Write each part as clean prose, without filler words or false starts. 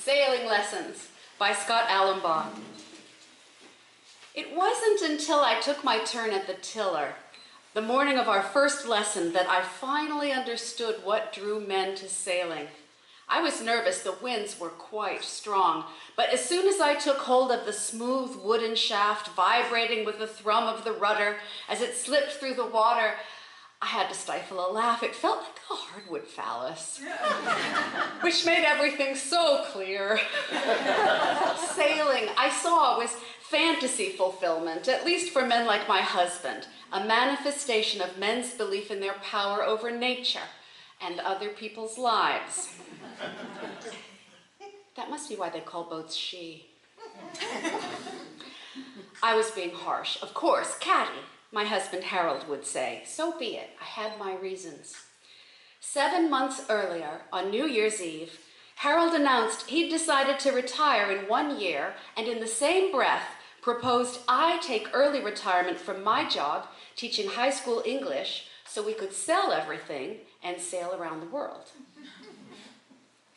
Sailing Lessons by Scott Alumbaugh. It wasn't until I took my turn at the tiller, the morning of our first lesson, that I finally understood what drew men to sailing. I was nervous, the winds were quite strong, but as soon as I took hold of the smooth wooden shaft vibrating with the thrum of the rudder as it slipped through the water, I had to stifle a laugh. It felt like a hardwood phallus, which made everything so clear. Sailing, I saw, was fantasy fulfillment, at least for men like my husband, a manifestation of men's belief in their power over nature and other people's lives. That must be why they call boats she. I was being harsh. Of course, catty, my husband Harold would say. So be it. I had my reasons. 7 months earlier, on New Year's Eve, Harold announced he'd decided to retire in 1 year, and in the same breath proposed I take early retirement from my job teaching high school English so we could sell everything and sail around the world.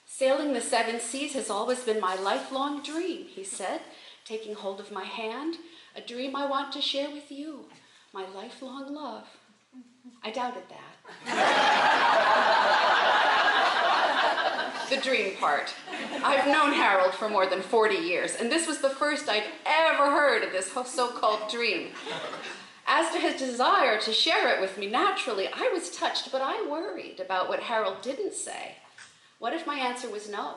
Sailing the 7 seas has always been my lifelong dream, he said, taking hold of my hand, a dream I want to share with you, my lifelong love. I doubted that. The dream part. I've known Harold for more than 40 years, and this was the first I'd ever heard of this so-called dream. As to his desire to share it with me, naturally, I was touched, but I worried about what Harold didn't say. What if my answer was no?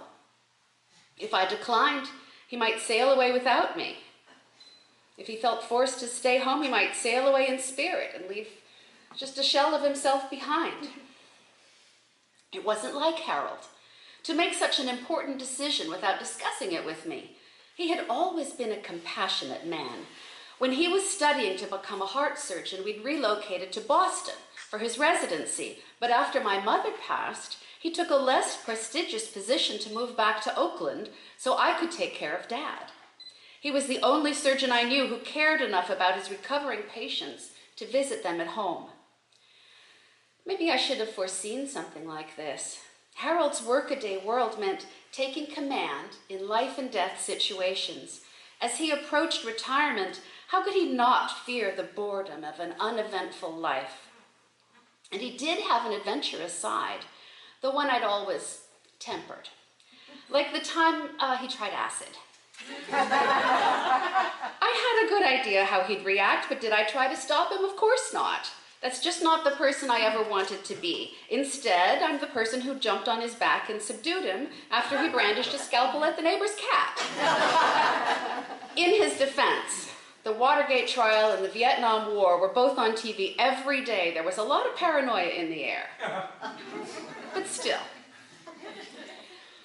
If I declined, he might sail away without me. If he felt forced to stay home, he might sail away in spirit and leave just a shell of himself behind. It wasn't like Harold to make such an important decision without discussing it with me. He had always been a compassionate man. When he was studying to become a heart surgeon, we'd relocated to Boston for his residency, but after my mother passed, he took a less prestigious position to move back to Oakland so I could take care of Dad. He was the only surgeon I knew who cared enough about his recovering patients to visit them at home. Maybe I should have foreseen something like this. Harold's workaday world meant taking command in life and death situations. As he approached retirement, how could he not fear the boredom of an uneventful life? And he did have an adventurous side, the one I'd always tempered. Like the time he tried acid. I had a good idea how he'd react, but did I try to stop him? Of course not. That's just not the person I ever wanted to be. Instead, I'm the person who jumped on his back and subdued him after he brandished a scalpel at the neighbor's cat. In his defense, the Watergate trial and the Vietnam War were both on TV every day. There was a lot of paranoia in the air. But still,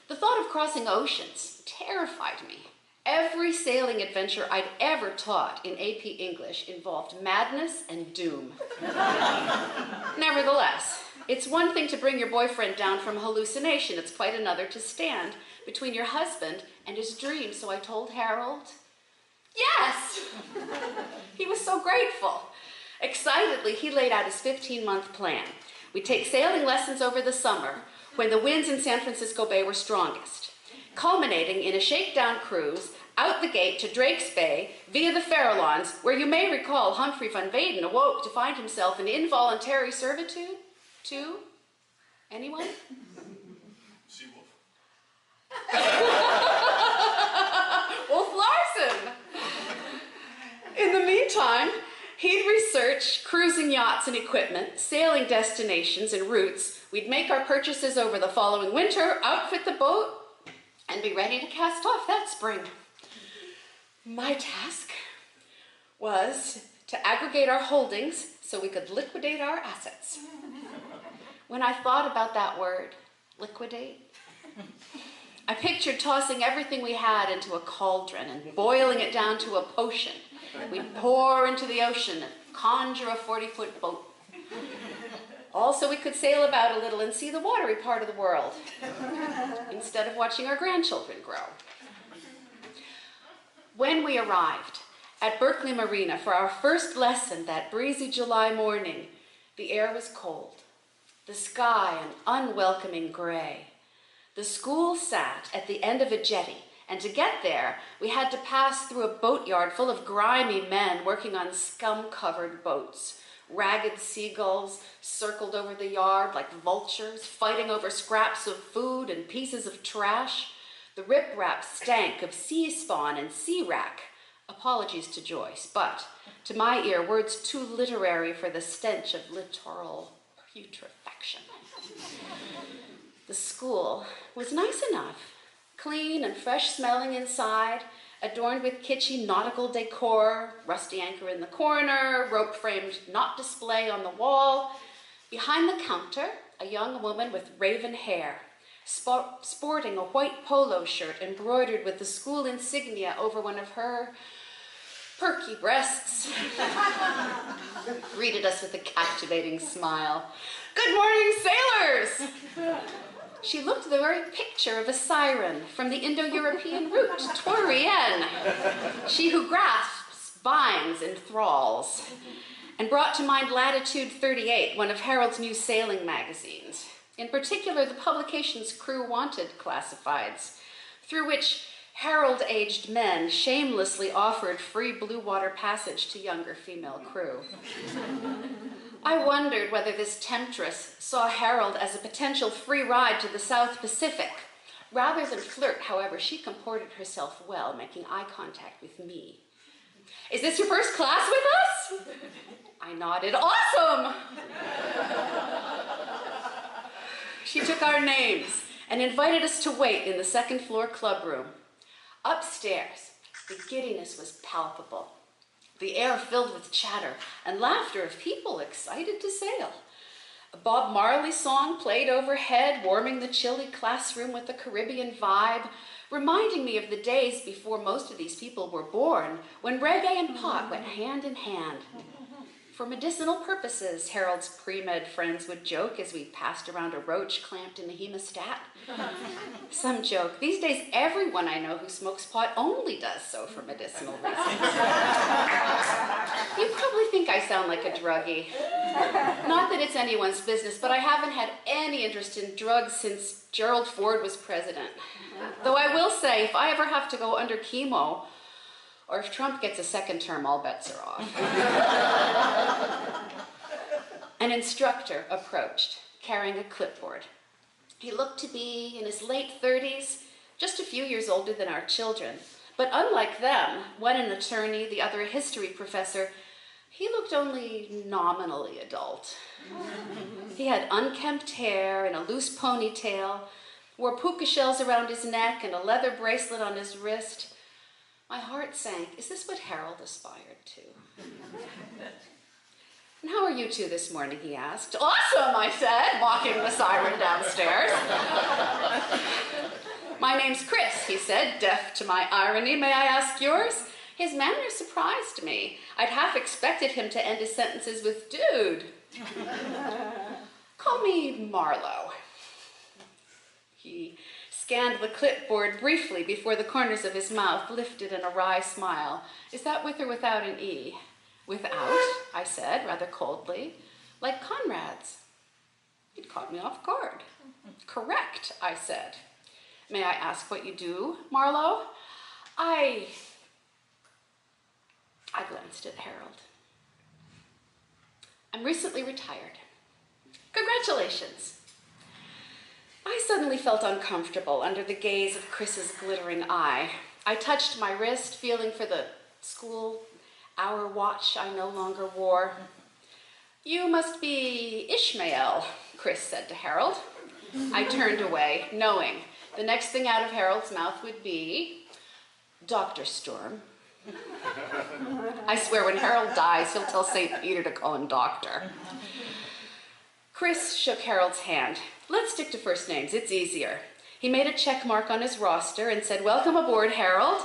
the thought of crossing oceans terrified me. Every sailing adventure I'd ever taught in AP English involved madness and doom. Nevertheless, it's one thing to bring your boyfriend down from hallucination. It's quite another to stand between your husband and his dream. So I told Harold, yes! He was so grateful. Excitedly, he laid out his 15-month plan. We'd take sailing lessons over the summer when the winds in San Francisco Bay were strongest, culminating in a shakedown cruise out the gate to Drake's Bay via the Farallones, where you may recall Humphrey van Weyden awoke to find himself in involuntary servitude to anyone? Seawolf. Wolf Larsen! In the meantime, he'd research cruising yachts and equipment, sailing destinations and routes. We'd make our purchases over the following winter, outfit the boat, and be ready to cast off that spring. My task was to aggregate our holdings so we could liquidate our assets. When I thought about that word, liquidate, I pictured tossing everything we had into a cauldron and boiling it down to a potion. We'd pour into the ocean and conjure a 40-foot boat. Also, we could sail about a little and see the watery part of the world instead of watching our grandchildren grow. When we arrived at Berkeley Marina for our first lesson that breezy July morning, the air was cold, the sky an unwelcoming gray. The school sat at the end of a jetty, and to get there, we had to pass through a boatyard full of grimy men working on scum-covered boats. Ragged seagulls circled over the yard like vultures, fighting over scraps of food and pieces of trash. The rip-rap stank of sea spawn and sea wrack. Apologies to Joyce, but to my ear, words too literary for the stench of littoral putrefaction. The school was nice enough, clean and fresh-smelling inside, adorned with kitschy nautical decor, rusty anchor in the corner, rope-framed knot display on the wall. Behind the counter, a young woman with raven hair, sporting a white polo shirt embroidered with the school insignia over one of her perky breasts, greeted us with a captivating smile. "Good morning, sailors!" She looked the very picture of a siren from the Indo-European route, Taurienne, she who grasps, binds, and thralls, and brought to mind Latitude 38, one of Harold's new sailing magazines, in particular the publication's Crew Wanted classifieds, through which Harold-aged men shamelessly offered free blue water passage to younger female crew. I wondered whether this temptress saw Harold as a potential free ride to the South Pacific. Rather than flirt, however, she comported herself well, making eye contact with me. "Is this your first class with us?" I nodded. "Awesome!" She took our names and invited us to wait in the second-floor clubroom. Upstairs, the giddiness was palpable. The air filled with chatter and laughter of people excited to sail. A Bob Marley song played overhead, warming the chilly classroom with a Caribbean vibe, reminding me of the days before most of these people were born, when reggae and pot went hand in hand. For medicinal purposes, Harold's pre-med friends would joke as we passed around a roach clamped in a hemostat. Some joke, these days everyone I know who smokes pot only does so for medicinal reasons. You probably think I sound like a druggie. Not that it's anyone's business, but I haven't had any interest in drugs since Gerald Ford was president. Though I will say, if I ever have to go under chemo, or if Trump gets a second term, all bets are off. An instructor approached, carrying a clipboard. He looked to be in his late 30s, just a few years older than our children. But unlike them, one an attorney, the other a history professor, he looked only nominally adult. He had unkempt hair and a loose ponytail, wore puka shells around his neck and a leather bracelet on his wrist. My heart sank. Is this what Harold aspired to? "And how are you two this morning?" he asked. "Awesome," I said, walking the siren downstairs. "My name's Chris," he said, deaf to my irony. "May I ask yours?" His manner surprised me. I'd half expected him to end his sentences with "dude." "Call me Marlowe." He scanned the clipboard briefly before the corners of his mouth lifted in a wry smile. "Is that with or without an E?" "Without," I said, rather coldly. "Like Conrad's." It caught me off guard. "Correct," I said. "May I ask what you do, Marlowe?" I glanced at Harold. "I'm recently retired." "Congratulations." I suddenly felt uncomfortable under the gaze of Chris's glittering eye. I touched my wrist, feeling for the school hour watch I no longer wore. "You must be Ishmael," Chris said to Harold. I turned away, knowing the next thing out of Harold's mouth would be, "Dr. Storm." I swear when Harold dies, he'll tell St. Peter to call him doctor. Chris shook Harold's hand. "Let's stick to first names, it's easier." He made a check mark on his roster and said, "Welcome aboard, Harold,"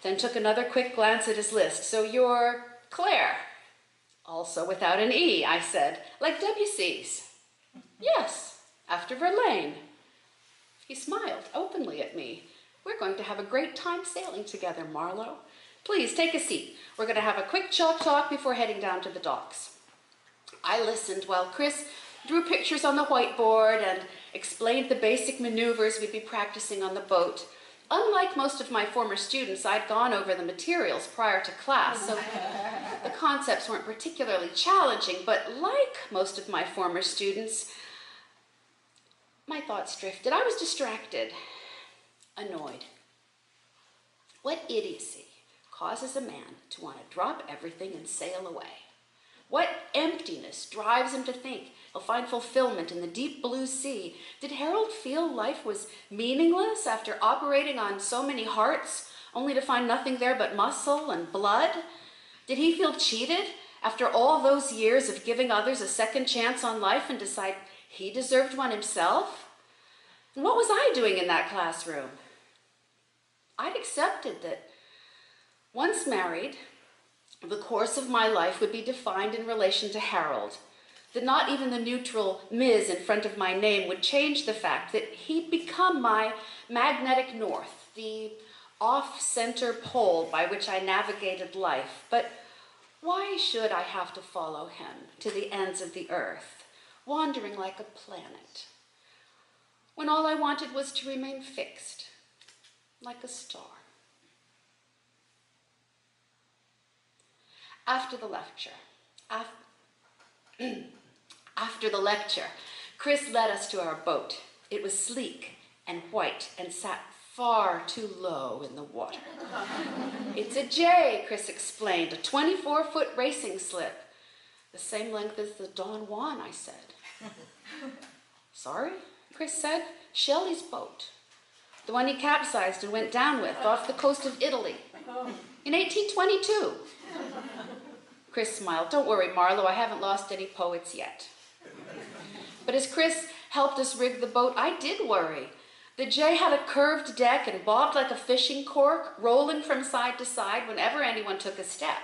then took another quick glance at his list. "So you're Claire." "Also without an E," I said, "like Debussy's." "Yes, after Verlaine." He smiled openly at me. "We're going to have a great time sailing together, Marlowe. Please take a seat. We're going to have a quick chalk talk before heading down to the docks." I listened while Chris drew pictures on the whiteboard, and explained the basic maneuvers we'd be practicing on the boat. Unlike most of my former students, I'd gone over the materials prior to class, so the concepts weren't particularly challenging, but like most of my former students, my thoughts drifted. I was distracted, annoyed. What idiocy causes a man to want to drop everything and sail away? What emptiness drives him to think he'll find fulfillment in the deep blue sea? Did Harold feel life was meaningless after operating on so many hearts, only to find nothing there but muscle and blood? Did he feel cheated after all those years of giving others a second chance on life and decide he deserved one himself? And what was I doing in that classroom? I'd accepted that once married, the course of my life would be defined in relation to Harold, that not even the neutral Ms. in front of my name would change the fact that he'd become my magnetic north, the off-center pole by which I navigated life. But why should I have to follow him to the ends of the earth, wandering like a planet, when all I wanted was to remain fixed, like a star? After the lecture, Chris led us to our boat. It was sleek and white and sat far too low in the water. It's a J, Chris explained, a 24-foot racing slip. The same length as the Don Juan, I said. Sorry, Chris said. Shelley's boat. The one he capsized and went down with off the coast of Italy in 1822. Chris smiled. Don't worry, Marlowe, I haven't lost any poets yet. But as Chris helped us rig the boat, I did worry. The J had a curved deck and bobbed like a fishing cork, rolling from side to side whenever anyone took a step.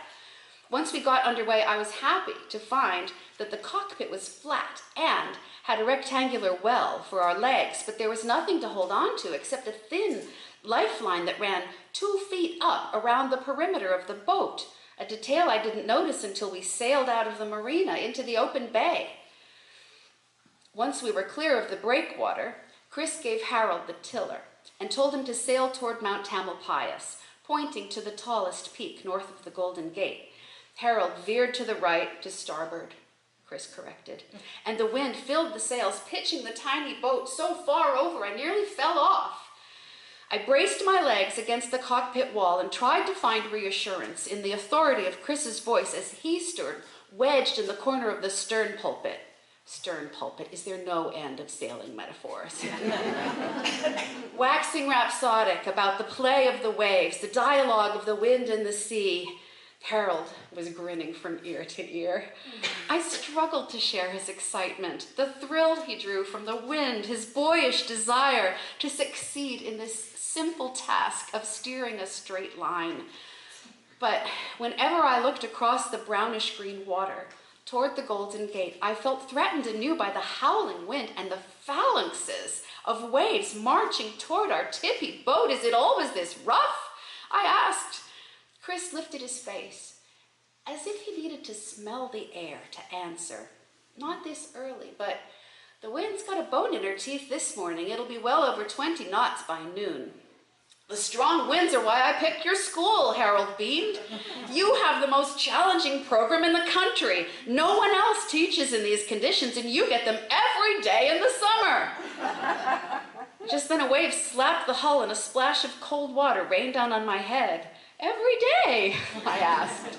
Once we got underway, I was happy to find that the cockpit was flat and had a rectangular well for our legs, but there was nothing to hold on to except a thin lifeline that ran 2 feet up around the perimeter of the boat, a detail I didn't notice until we sailed out of the marina into the open bay. Once we were clear of the breakwater, Chris gave Harold the tiller and told him to sail toward Mount Tamalpais, pointing to the tallest peak north of the Golden Gate. Harold veered to the right, to starboard, Chris corrected, and the wind filled the sails, pitching the tiny boat so far over I nearly fell off. I braced my legs against the cockpit wall and tried to find reassurance in the authority of Chris's voice as he stood wedged in the corner of the stern pulpit. Stern pulpit, is there no end of sailing metaphors? Waxing rhapsodic about the play of the waves, the dialogue of the wind and the sea. Harold was grinning from ear to ear. I struggled to share his excitement, the thrill he drew from the wind, his boyish desire to succeed in this simple task of steering a straight line. But whenever I looked across the brownish-green water toward the Golden Gate, I felt threatened anew by the howling wind and the phalanxes of waves marching toward our tippy boat. Is it always this rough? I asked. Chris lifted his face, as if he needed to smell the air to answer. Not this early, but the wind's got a bone in her teeth this morning. It'll be well over 20 knots by noon. The strong winds are why I picked your school, Harold beamed. You have the most challenging program in the country. No one else teaches in these conditions, and you get them every day in the summer. Just then a wave slapped the hull and a splash of cold water rained down on my head. Every day, I asked.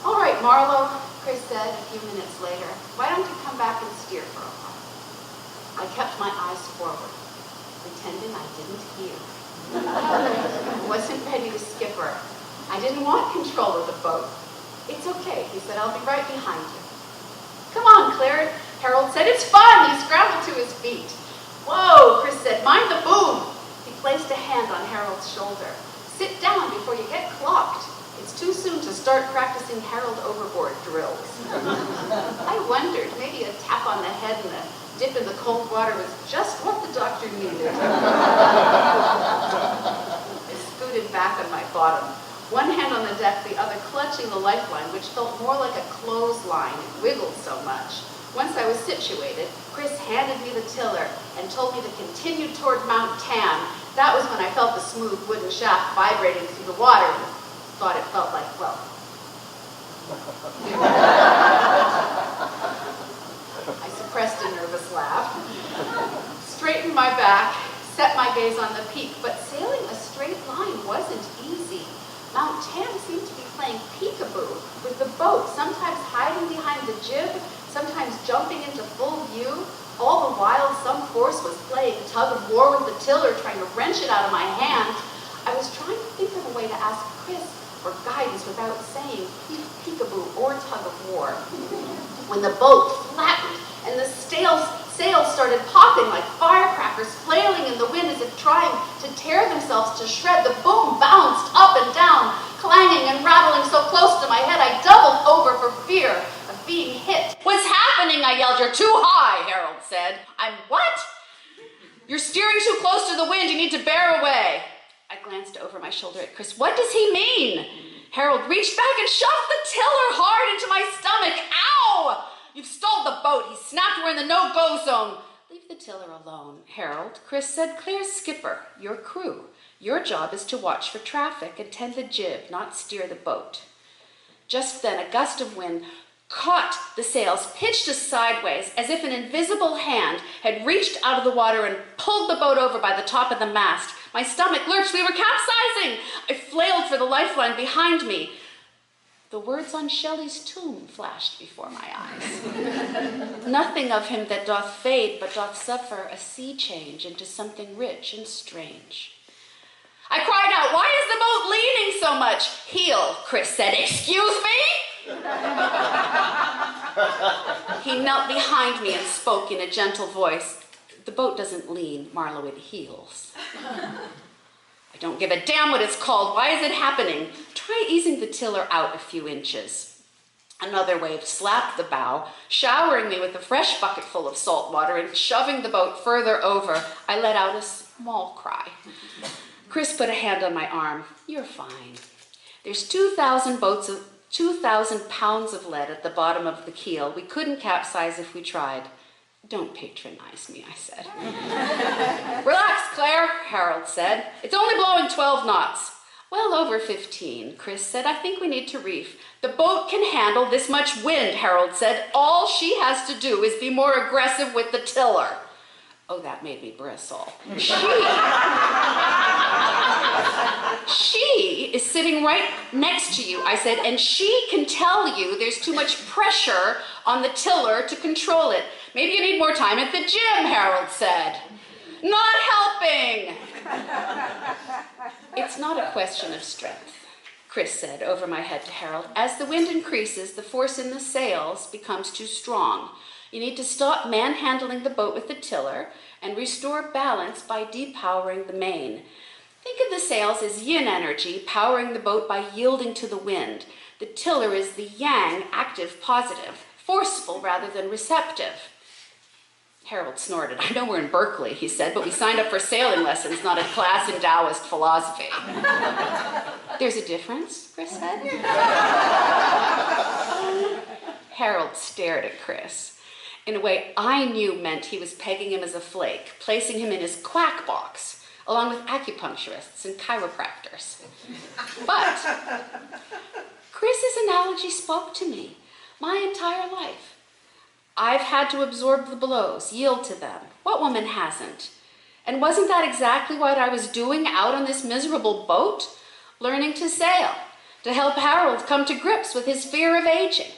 All right, Marlowe, Chris said a few minutes later. Why don't you come back and steer for a while? I kept my eyes forward, pretending I didn't hear. I wasn't ready to skip her. I didn't want control of the boat. It's okay, he said. I'll be right behind you. Come on, Claire, Harold said. It's fun. He scrambled to his feet. Whoa, Chris said. Mind the boom. He placed a hand on Harold's shoulder. Sit down before you get clocked. It's too soon to start practicing Harold overboard drills. I wondered, maybe a tap on the head and a dip in the cold water was just what the doctor needed. I scooted back on my bottom, one hand on the deck, the other clutching the lifeline, which felt more like a clothesline. It wiggled so much. Once I was situated, Chris handed me the tiller and told me to continue toward Mount Tam. That was when I felt the smooth wooden shaft vibrating through the water and thought it felt like, well. I suppressed a nervous laugh, straightened my back, set my gaze on the peak, but sailing a straight line wasn't easy. Mount Tam seemed to be playing peekaboo with the boat, sometimes hiding behind the jib, sometimes jumping into full view. All the while, some force was playing tug of war with the tiller, trying to wrench it out of my hand. I was trying to think of a way to ask Chris for guidance without saying peekaboo or tug of war. When the boat flattened and the sails started popping like firecrackers, flailing in the wind as if trying to tear themselves to shred, the boom bounced up and down, clanging and rattling so close to my head I doubled over for fear of being hit. "What's happening?" I yelled. "You're too high," Harold said. "I'm what?" "You're steering too close to the wind. You need to bear away." I glanced over my shoulder at Chris. "What does he mean?" Harold reached back and shoved the tiller hard into my stomach. "Ow! You've stalled the boat." He snapped. "We're in the no-go zone." "Leave the tiller alone, Harold," Chris said. "Claire's skipper, your crew. Your job is to watch for traffic and tend the jib, not steer the boat." Just then, a gust of wind caught the sails, pitched us sideways, as if an invisible hand had reached out of the water and pulled the boat over by the top of the mast. My stomach lurched. We were capsizing. I flailed for the lifeline behind me. The words on Shelley's tomb flashed before my eyes. "Nothing of him that doth fade, but doth suffer a sea change into something rich and strange." I cried out, "Why is the boat leaning so much?" "Heel," Chris said. "Excuse me?" He knelt behind me and spoke in a gentle voice. "The boat doesn't lean, Marlowe, it heels." "I don't give a damn what it's called. Why is it happening?" "Try easing the tiller out a few inches." Another wave slapped the bow, showering me with a fresh bucketful of salt water and shoving the boat further over. I let out a small cry. Chris put a hand on my arm. "You're fine. There's 2,000 pounds of lead at the bottom of the keel. We couldn't capsize if we tried." "Don't patronize me," I said. "Relax, Claire," Harold said. "It's only blowing 12 knots. "Well over 15, Chris said. "I think we need to reef." "The boat can handle this much wind," Harold said. "All she has to do is be more aggressive with the tiller." Oh, that made me bristle. She is sitting right next to you," I said, "and she can tell you there's too much pressure on the tiller to control it." "Maybe you need more time at the gym," Harold said. "Not helping." "It's not a question of strength," Chris said over my head to Harold. "As the wind increases, the force in the sails becomes too strong. You need to stop manhandling the boat with the tiller and restore balance by depowering the main. Think of the sails as yin energy, powering the boat by yielding to the wind. The tiller is the yang, active, positive, forceful rather than receptive." Harold snorted. "I know we're in Berkeley," he said, "but we signed up for sailing lessons, not a class in Taoist philosophy." "There's a difference," Chris said. Harold stared at Chris in a way I knew meant he was pegging him as a flake, placing him in his quack box, along with acupuncturists and chiropractors. But Chris's analogy spoke to me my entire life. I've had to absorb the blows, yield to them. What woman hasn't? And wasn't that exactly what I was doing out on this miserable boat? Learning to sail, to help Harold come to grips with his fear of aging.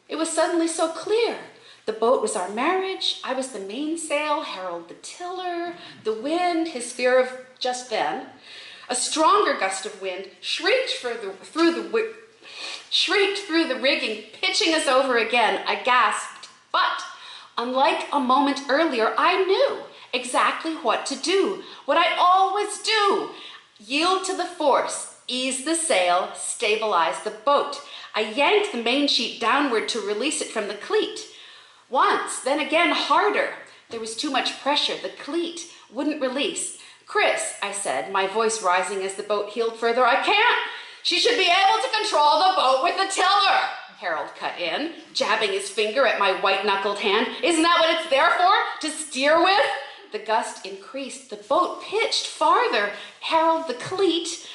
It was suddenly so clear. The boat was our marriage. I was the mainsail, Harold the tiller, the wind, his fear of just then. A stronger gust of wind shrieked through the rigging, pitching us over again. I gasped. But unlike a moment earlier, I knew exactly what to do, what I always do. Yield to the force, ease the sail, stabilize the boat. I yanked the main sheet downward to release it from the cleat. Once, then again harder. There was too much pressure. The cleat wouldn't release. "Chris," I said, my voice rising as the boat heeled further, "I can't. She should be able to control the boat with the tiller." Harold cut in, jabbing his finger at my white-knuckled hand. "Isn't that what it's there for? To steer with?" The gust increased. The boat pitched farther. Harold the cleat.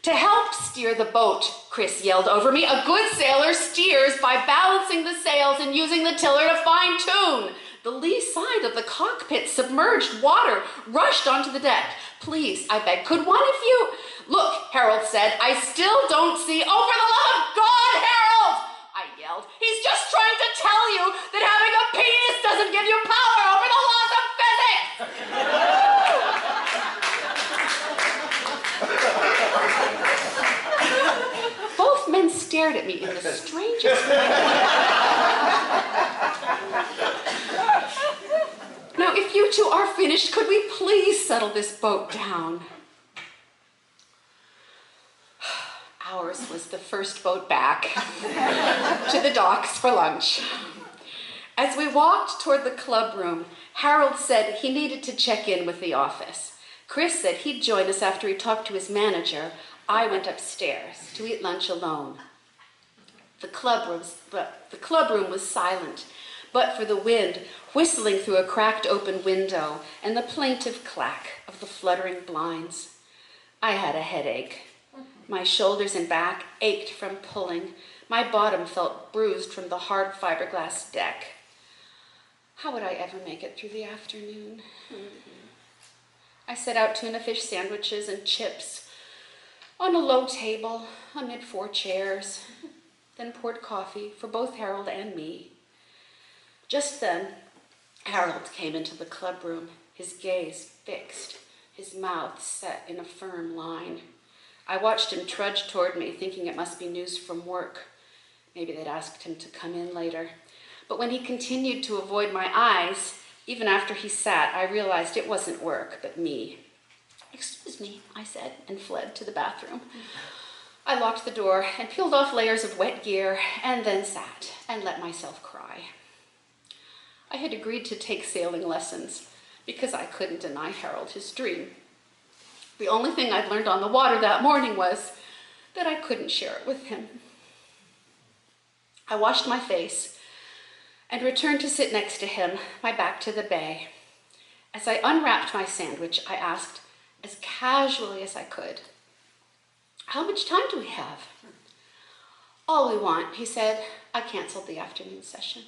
"To help steer the boat," Chris yelled over me. "A good sailor steers by balancing the sails and using the tiller to fine-tune." The lee side of the cockpit submerged. Water rushed onto the deck. "Please," I begged, "could one of you—" "Look," Harold said, "I still don't see—" "Oh, for the love of God, Harold!" I yelled. "He's just trying to tell you that having a penis doesn't give you power over the laws of physics!" Both men stared at me in the strangest way. "Now, if you two are finished, could we please settle this boat down?" Ours was the first boat back to the docks for lunch. As we walked toward the club room, Harold said he needed to check in with the office. Chris said he'd join us after he talked to his manager. I went upstairs to eat lunch alone. The club room was silent, but for the wind whistling through a cracked open window and the plaintive clack of the fluttering blinds. I had a headache. My shoulders and back ached from pulling. My bottom felt bruised from the hard fiberglass deck. How would I ever make it through the afternoon? I set out tuna fish sandwiches and chips on a low table amid 4 chairs, then poured coffee for both Harold and me. Just then, Harold came into the club room, his gaze fixed, his mouth set in a firm line. I watched him trudge toward me, thinking it must be news from work. Maybe they'd asked him to come in later. But when he continued to avoid my eyes, even after he sat, I realized it wasn't work, but me. "Excuse me," I said, and fled to the bathroom. I locked the door and peeled off layers of wet gear, and then sat and let myself cry. I had agreed to take sailing lessons because I couldn't deny Harold his dream. The only thing I'd learned on the water that morning was that I couldn't share it with him. I washed my face and returned to sit next to him, my back to the bay. As I unwrapped my sandwich, I asked, as casually as I could, "How much time do we have?" "All we want," he said. I canceled the afternoon session.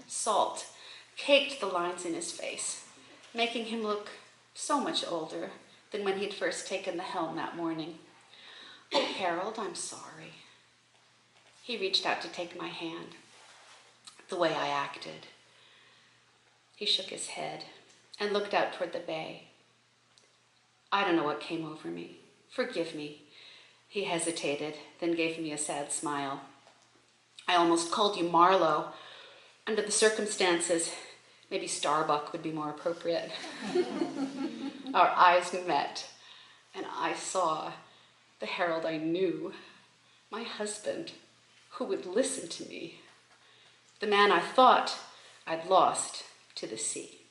Salt caked the lines in his face, making him look so much older than when he'd first taken the helm that morning. "Oh, Harold, I'm sorry." He reached out to take my hand, the way I acted. He shook his head and looked out toward the bay. I don't know what came over me. "Forgive me." He hesitated, then gave me a sad smile. "I almost called you Marlowe. Under the circumstances, maybe Starbuck would be more appropriate." Our eyes met, and I saw the Harold I knew, my husband, who would listen to me, the man I thought I'd lost to the sea.